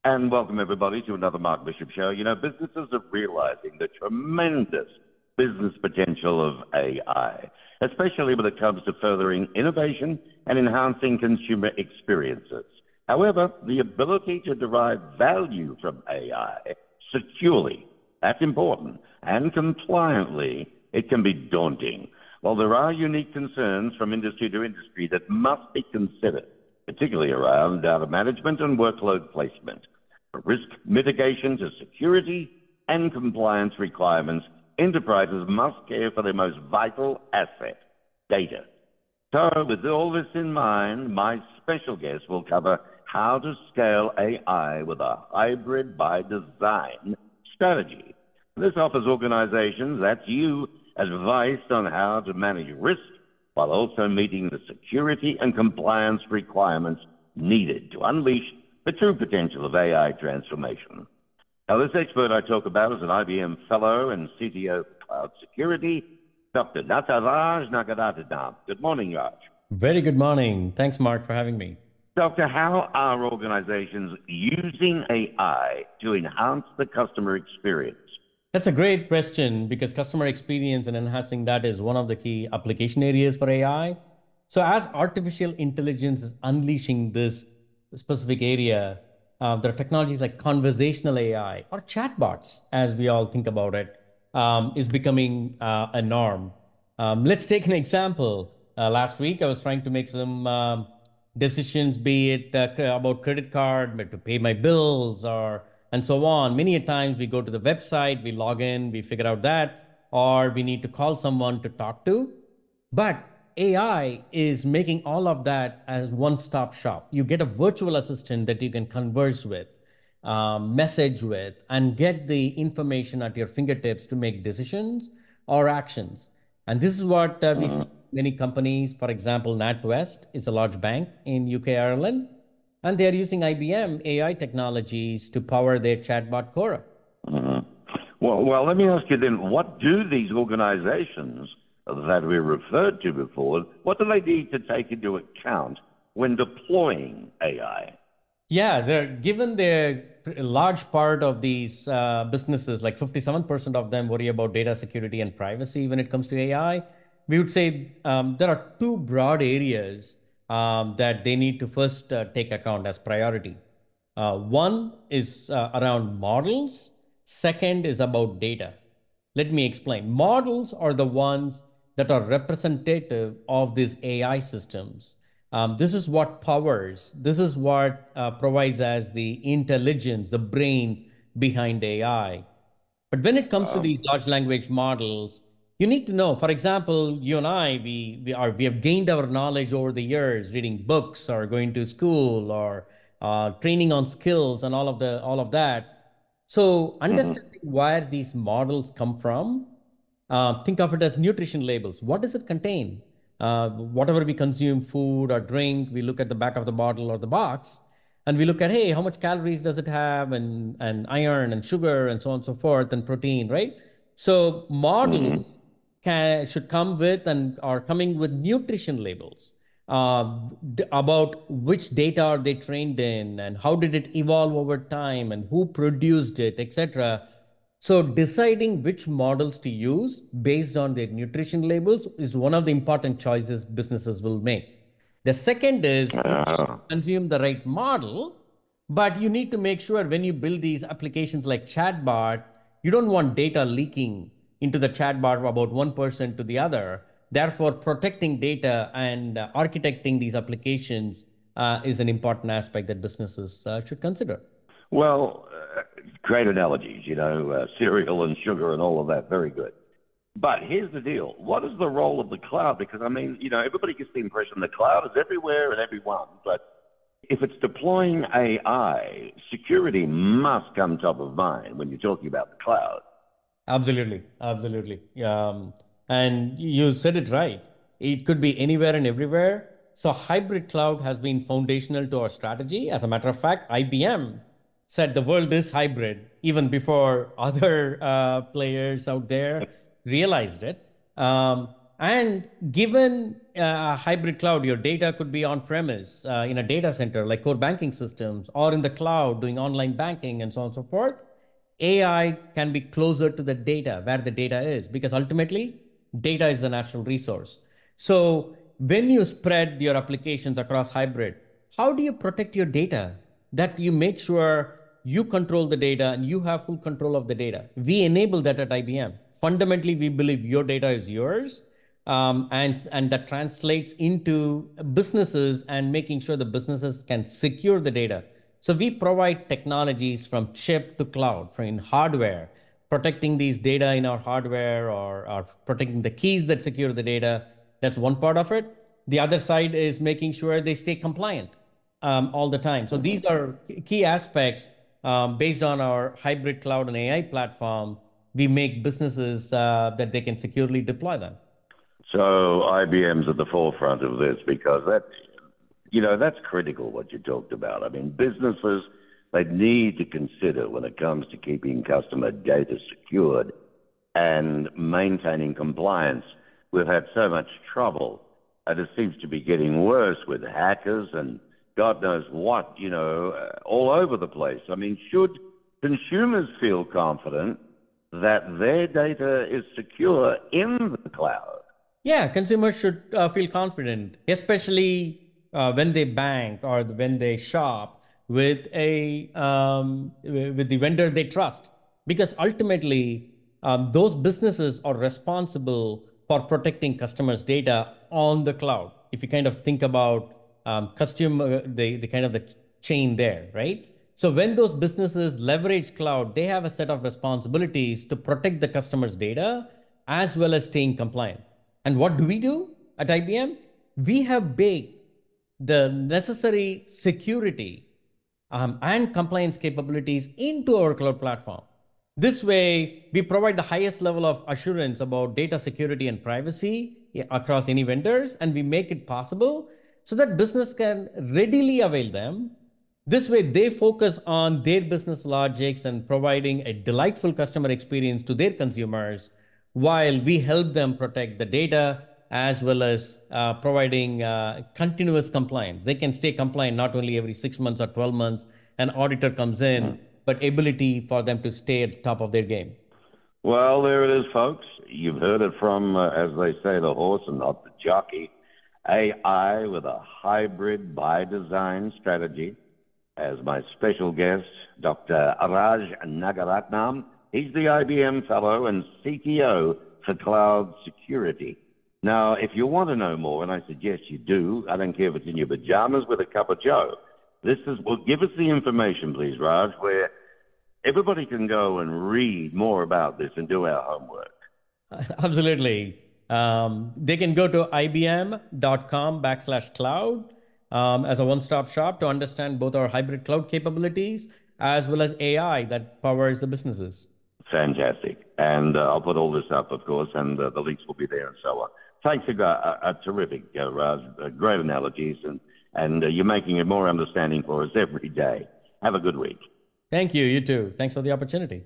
And welcome, everybody, to another Mark Bishop Show. You know, businesses are realizing the tremendous business potential of AI, especially when it comes to furthering innovation and enhancing consumer experiences. However, the ability to derive value from AI securely, that's important, and compliantly, it can be daunting. While there are unique concerns from industry to industry that must be considered, particularly around data management and workload placement. For risk mitigation to security and compliance requirements, enterprises must care for their most vital asset, data. So, with all this in mind, my special guest will cover how to scale AI with a hybrid by design strategy. This offers organizations, that's you, advice on how to manage risk while also meeting the security and compliance requirements needed to unleash the true potential of AI transformation. Now, this expert I talk about is an IBM Fellow and CTO for Cloud Security, Dr. Nataraj Nagarajadam. Good morning, Raj. Very good morning. Thanks, Mark, for having me. Doctor, how are organizations using AI to enhance the customer experience? That's a great question because customer experience and enhancing that is one of the key application areas for AI. So, as artificial intelligence is unleashing this specific area, there are technologies like conversational AI or chatbots, as we all think about it, is becoming a norm. Let's take an example. Last week, I was trying to make some decisions, be it about credit card, to pay my bills, or and so on. Many a times we go to the website, we log in, we figure out that, or we need to call someone to talk to. But AI is making all of that as one-stop shop. You get a virtual assistant that you can converse with, message with, and get the information at your fingertips to make decisions or actions. And this is what we see many companies. For example, NatWest is a large bank in UK, Ireland, and they are using IBM AI technologies to power their chatbot Cora. Mhm. Well, let me ask you then, what do these organizations that we referred to before, what do they need to take into account when deploying AI? Yeah, they're given their large part of these businesses, like 57% of them worry about data security and privacy when it comes to AI. We would say there are two broad areas that they need to first take account as priority. One is around models. Second is about data. Let me explain. Models are the ones that are representative of these AI systems. This is what powers, this is what provides as the intelligence, the brain behind AI. But when it comes to Um, these large language models, you need to know, for example, you and I, we have gained our knowledge over the years, reading books or going to school or training on skills and all of that. So mhm. understanding where these models come from, think of it as nutrition labels. What does it contain? Whatever we consume, food or drink, we look at the back of the bottle or the box, and we look at, hey, how much calories does it have, and iron and sugar and so on and so forth, and protein, right? So Mhm. models should come with and are coming with nutrition labels about which data are they trained in and how did it evolve over time and who produced it, etc. So deciding which models to use based on their nutrition labels is one of the important choices businesses will make. The second is you Uh, consume the right model, but you need to make sure when you build these applications like chatbot, you don't want data leaking into the chatbot about one person to the other. Therefore, protecting data and architecting these applications is an important aspect that businesses should consider. well, great analogies, cereal and sugar and all of that. Very good. But here's the deal. What is the role of the cloud? Because, I mean, everybody gets the impression the cloud is everywhere and everyone. But if it's deploying AI, security must come top of mind when you're talking about the cloud. Absolutely, absolutely. And you said it right. It could be anywhere and everywhere. So hybrid cloud has been foundational to our strategy. As a matter of fact, IBM said the world is hybrid even before other players out there realized it. And given a hybrid cloud, your data could be on premise in a data center like core banking systems, or in the cloud doing online banking and so on and so forth. AI can be closer to the data, where the data is, because ultimately data is the natural resource. So when you spread your applications across hybrid, how do you protect your data? That you make sure you control the data and you have full control of the data. We enable that at IBM. Fundamentally, we believe your data is yours, and that translates into businesses and making sure the businesses can secure the data. So we provide technologies from chip to cloud, from in hardware, protecting these data in our hardware, or protecting the keys that secure the data. That's one part of it. The other side is making sure they stay compliant all the time. So these are key aspects based on our hybrid cloud and AI platform. We make businesses that they can securely deploy them. So IBM's at the forefront of this because that's critical what you talked about. I mean, businesses, they need to consider when it comes to keeping customer data secured and maintaining compliance. We've had so much trouble, and it seems to be getting worse with hackers and God knows what, all over the place. I mean, should consumers feel confident that their data is secure in the cloud? Yeah, consumers should feel confident, especially when they bank or when they shop with with the vendor they trust, because ultimately those businesses are responsible for protecting customers' data on the cloud. If you kind of think about customer, the kind of the chain there, right? So when those businesses leverage cloud, they have a set of responsibilities to protect the customer's data as well as staying compliant. And what do we do at IBM? We have baked the necessary security and compliance capabilities into our cloud platform. This way, we provide the highest level of assurance about data security and privacy across any vendors, and we make it possible so that business can readily avail them. This way, they focus on their business logics and providing a delightful customer experience to their consumers, while we help them protect the data as well as providing continuous compliance. They can stay compliant not only every 6 months or 12 months, an auditor comes in, but ability for them to stay at the top of their game. Well, there it is, folks. You've heard it from, as they say, the horse and not the jockey. AI with a hybrid by design strategy. As my special guest, Dr. Raj Nagaratnam. He's the IBM Fellow and CTO for Cloud Security. Now, if you want to know more, and I suggest you do, I don't care if it's in your pajamas with a cup of joe, give us the information, please, Raj, where everybody can go and read more about this and do our homework. Absolutely. They can go to ibm.com/cloud as a one-stop shop to understand both our hybrid cloud capabilities as well as AI that powers the businesses. Fantastic. And I'll put all this up, of course, and the links will be there and so on. Thanks, a terrific, Raj. Great analogies, and you're making it more understanding for us every day. Have a good week. Thank you. You too. Thanks for the opportunity.